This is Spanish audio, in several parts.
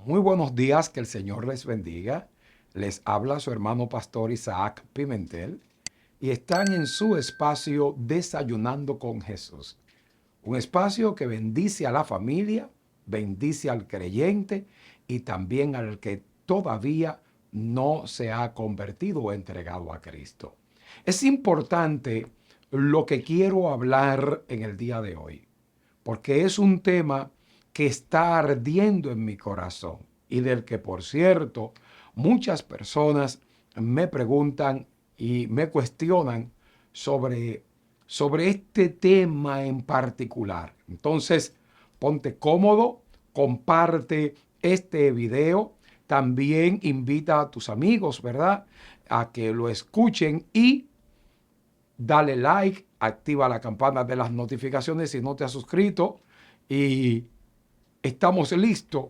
Muy buenos días, que el Señor les bendiga. Les habla su hermano pastor Isaac Pimentel y están en su espacio Desayunando con Jesús. Un espacio que bendice a la familia, bendice al creyente y también al que todavía no se ha convertido o entregado a Cristo. Es importante lo que quiero hablar en el día de hoy, porque es un tema que está ardiendo en mi corazón y del que, por cierto, muchas personas me preguntan y me cuestionan sobre, sobre este tema en particular. Entonces, ponte cómodo, comparte este video, también invita a tus amigos, ¿verdad?, a que lo escuchen y dale like, activa la campana de las notificaciones si no te has suscrito y estamos listos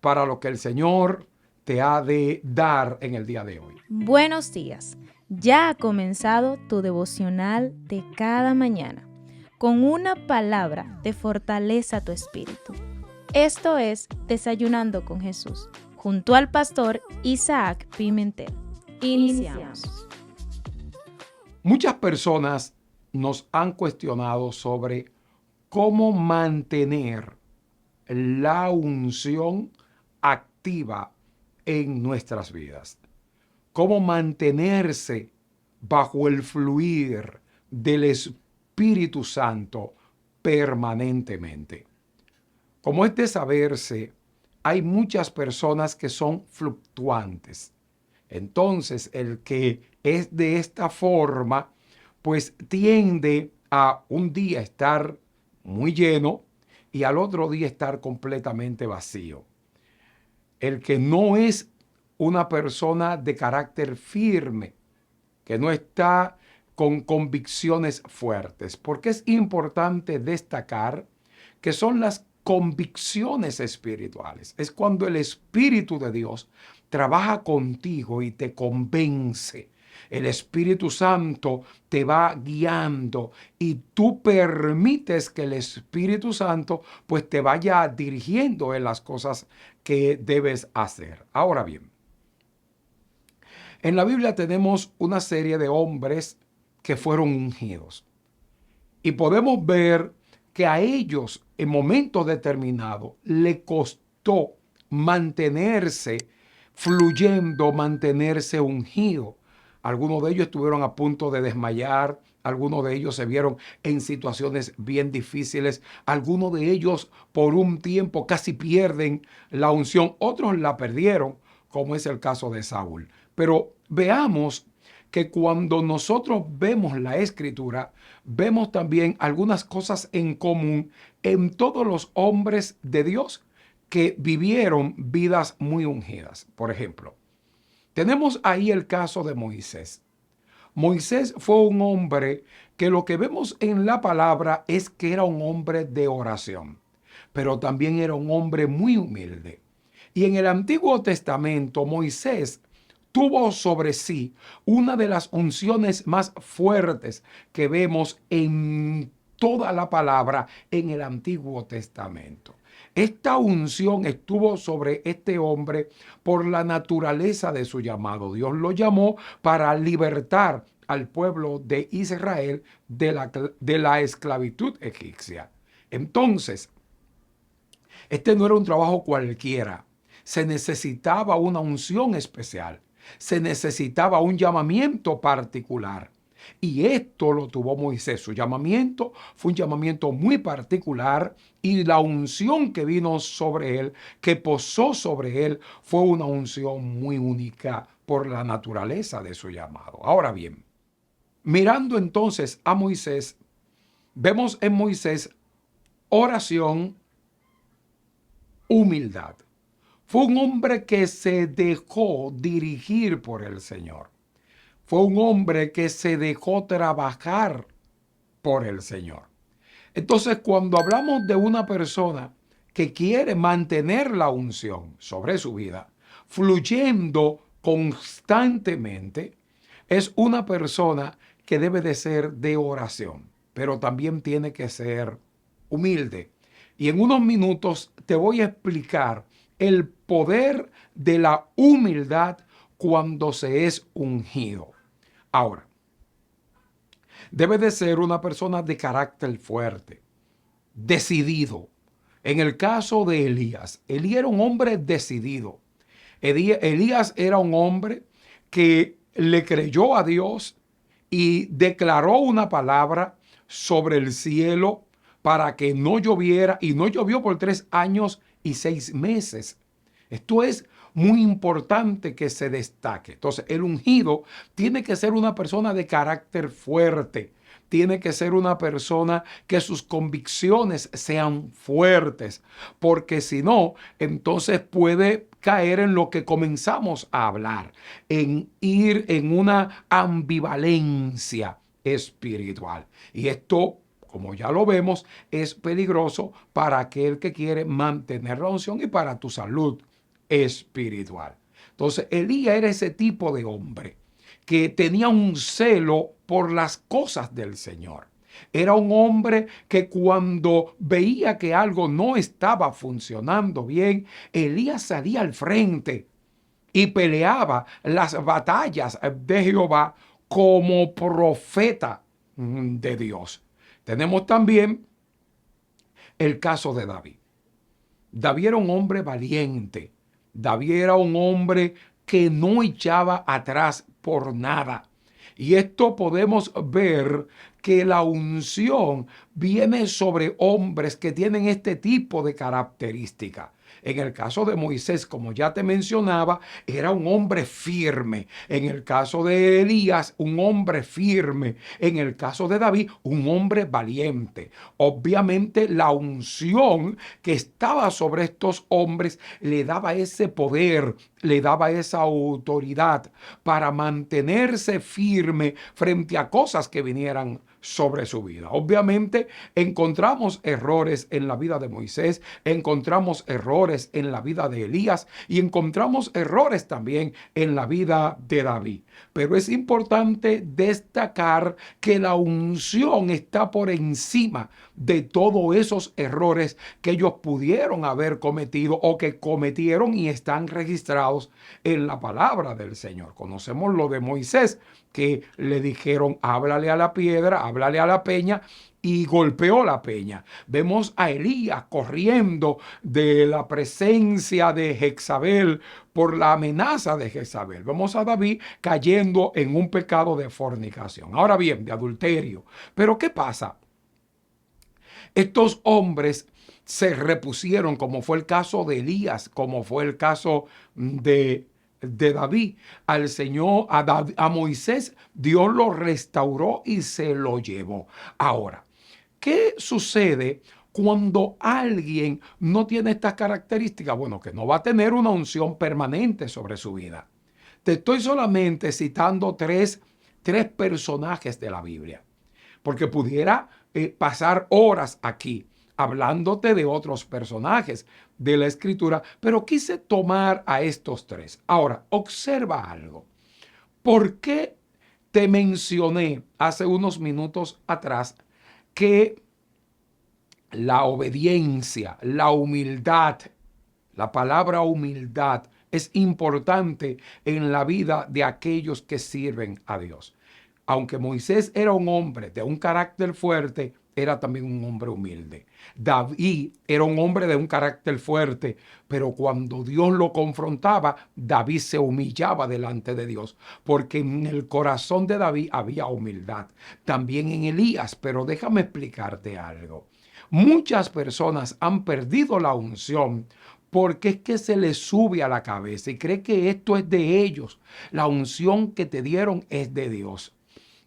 para lo que el Señor te ha de dar en el día de hoy. Buenos días. Ya ha comenzado tu devocional de cada mañana con una palabra de fortaleza a tu espíritu. Esto es Desayunando con Jesús, junto al pastor Isaac Pimentel. Iniciamos. Muchas personas nos han cuestionado sobre cómo mantener la unción activa en nuestras vidas. Cómo mantenerse bajo el fluir del Espíritu Santo permanentemente. Como es de saberse, hay muchas personas que son fluctuantes. Entonces, el que es de esta forma, pues tiende a un día estar muy lleno y al otro día estar completamente vacío. El que no es una persona de carácter firme, que no está con convicciones fuertes, porque es importante destacar que son las convicciones espirituales. Es cuando el Espíritu de Dios trabaja contigo y te convence. El Espíritu Santo te va guiando y tú permites que el Espíritu Santo pues te vaya dirigiendo en las cosas que debes hacer. Ahora bien, en la Biblia tenemos una serie de hombres que fueron ungidos y podemos ver que a ellos en momentos determinados le costó mantenerse fluyendo, mantenerse ungido. Algunos de ellos estuvieron a punto de desmayar, algunos de ellos se vieron en situaciones bien difíciles, algunos de ellos por un tiempo casi pierden la unción, otros la perdieron, como es el caso de Saúl. Pero veamos que cuando nosotros vemos la Escritura, vemos también algunas cosas en común en todos los hombres de Dios que vivieron vidas muy ungidas. Por ejemplo, tenemos ahí el caso de Moisés. Moisés fue un hombre que lo que vemos en la palabra es que era un hombre de oración, pero también era un hombre muy humilde. Y en el Antiguo Testamento, Moisés tuvo sobre sí una de las unciones más fuertes que vemos en toda la palabra en el Antiguo Testamento. Esta unción estuvo sobre este hombre por la naturaleza de su llamado. Dios lo llamó para libertar al pueblo de Israel de la esclavitud egipcia. Entonces, este no era un trabajo cualquiera. Se necesitaba una unción especial. Se necesitaba un llamamiento particular. Y esto lo tuvo Moisés. Su llamamiento fue un llamamiento muy particular y la unción que vino sobre él, que posó sobre él, fue una unción muy única por la naturaleza de su llamado. Ahora bien, mirando entonces a Moisés, vemos en Moisés oración, humildad. Fue un hombre que se dejó dirigir por el Señor. Fue un hombre que se dejó trabajar por el Señor. Entonces, cuando hablamos de una persona que quiere mantener la unción sobre su vida, fluyendo constantemente, es una persona que debe de ser de oración, pero también tiene que ser humilde. Y en unos minutos te voy a explicar el poder de la humildad cuando se es ungido. Ahora, debe de ser una persona de carácter fuerte, decidido. En el caso de Elías, Elías era un hombre decidido. Elías era un hombre que le creyó a Dios y declaró una palabra sobre el cielo para que no lloviera, y no llovió por 3 años y 6 meses. Esto es muy importante que se destaque. Entonces, el ungido tiene que ser una persona de carácter fuerte. Tiene que ser una persona que sus convicciones sean fuertes, porque si no, entonces puede caer en lo que comenzamos a hablar, en ir en una ambivalencia espiritual. Y esto, como ya lo vemos, es peligroso para aquel que quiere mantener la unción y para tu salud espiritual. Entonces, Elías era ese tipo de hombre que tenía un celo por las cosas del Señor. Era un hombre que cuando veía que algo no estaba funcionando bien, Elías salía al frente y peleaba las batallas de Jehová como profeta de Dios. Tenemos también el caso de David. David era un hombre valiente. David era un hombre que no echaba atrás por nada. Y esto podemos ver que la unción viene sobre hombres que tienen este tipo de característica. En el caso de Moisés, como ya te mencionaba, era un hombre firme. En el caso de Elías, un hombre firme. En el caso de David, un hombre valiente. Obviamente la unción que estaba sobre estos hombres le daba ese poder, le daba esa autoridad para mantenerse firme frente a cosas que vinieran sobre su vida. Obviamente encontramos errores en la vida de Moisés, encontramos errores en la vida de Elías y encontramos errores también en la vida de David. Pero es importante destacar que la unción está por encima de todos esos errores que ellos pudieron haber cometido o que cometieron y están registrados en la palabra del Señor. Conocemos lo de Moisés, que le dijeron, háblale a la piedra, háblale a la peña, y golpeó la peña. Vemos a Elías corriendo de la presencia de Jezabel por la amenaza de Jezabel. Vemos a David cayendo en un pecado de fornicación. Ahora bien, de adulterio. Pero ¿qué pasa? Estos hombres se repusieron, como fue el caso de Elías, como fue el caso de David. Al Señor, a Moisés, Dios lo restauró y se lo llevó. Ahora, ¿qué sucede cuando alguien no tiene estas características? Bueno, que no va a tener una unción permanente sobre su vida. Te estoy solamente citando tres personajes de la Biblia, porque pudiera pasar horas aquí hablándote de otros personajes de la Escritura, pero quise tomar a estos tres. Ahora, observa algo. ¿Por qué te mencioné hace unos minutos atrás que la obediencia, la humildad, la palabra humildad es importante en la vida de aquellos que sirven a Dios? Aunque Moisés era un hombre de un carácter fuerte, era también un hombre humilde. David era un hombre de un carácter fuerte, pero cuando Dios lo confrontaba, David se humillaba delante de Dios, porque en el corazón de David había humildad. También en Elías, pero déjame explicarte algo. Muchas personas han perdido la unción porque es que se les sube a la cabeza y cree que esto es de ellos. La unción que te dieron es de Dios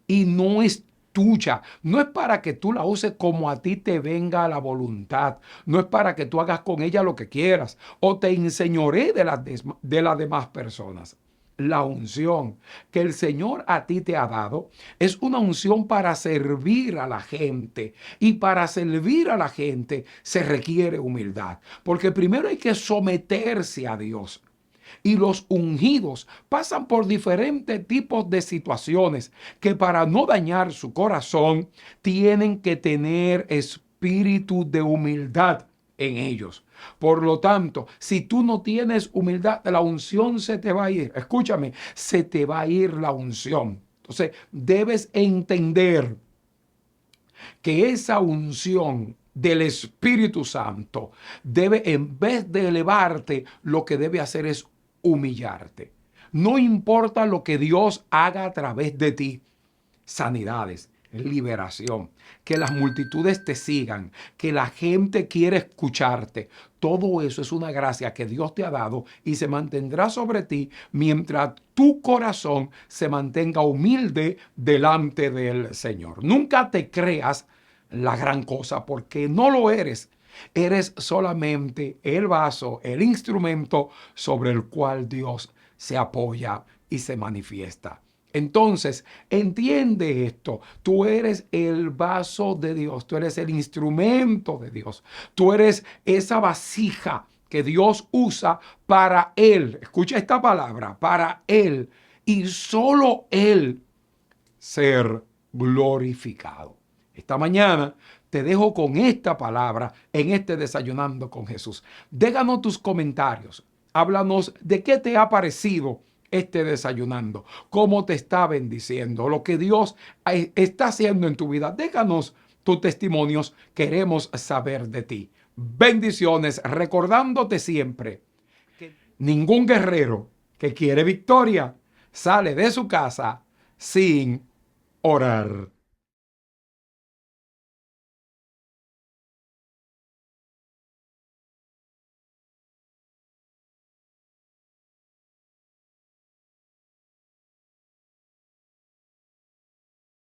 y no es tuya. No es para que tú la uses como a ti te venga la voluntad. No es para que tú hagas con ella lo que quieras o te enseñoree de las demás personas. La unción que el Señor a ti te ha dado es una unción para servir a la gente, y para servir a la gente se requiere humildad, porque primero hay que someterse a Dios. Y los ungidos pasan por diferentes tipos de situaciones que, para no dañar su corazón, tienen que tener espíritu de humildad en ellos. Por lo tanto, si tú no tienes humildad, la unción se te va a ir. Escúchame, se te va a ir la unción. Entonces, debes entender que esa unción del Espíritu Santo debe, en vez de elevarte, lo que debe hacer es humillarte. No importa lo que Dios haga a través de ti, sanidades, liberación, que las multitudes te sigan, que la gente quiere escucharte. Todo eso es una gracia que Dios te ha dado y se mantendrá sobre ti mientras tu corazón se mantenga humilde delante del Señor. Nunca te creas la gran cosa porque no lo eres. Eres solamente el vaso, el instrumento sobre el cual Dios se apoya y se manifiesta. Entonces, entiende esto. Tú eres el vaso de Dios. Tú eres el instrumento de Dios. Tú eres esa vasija que Dios usa para Él. Escucha esta palabra, para Él. Y solo Él ser glorificado. Esta mañana te dejo con esta palabra en este Desayunando con Jesús. Déjanos tus comentarios. Háblanos de qué te ha parecido este Desayunando, cómo te está bendiciendo, lo que Dios está haciendo en tu vida. Déjanos tus testimonios, queremos saber de ti. Bendiciones, recordándote siempre que ningún guerrero que quiere victoria sale de su casa sin orar.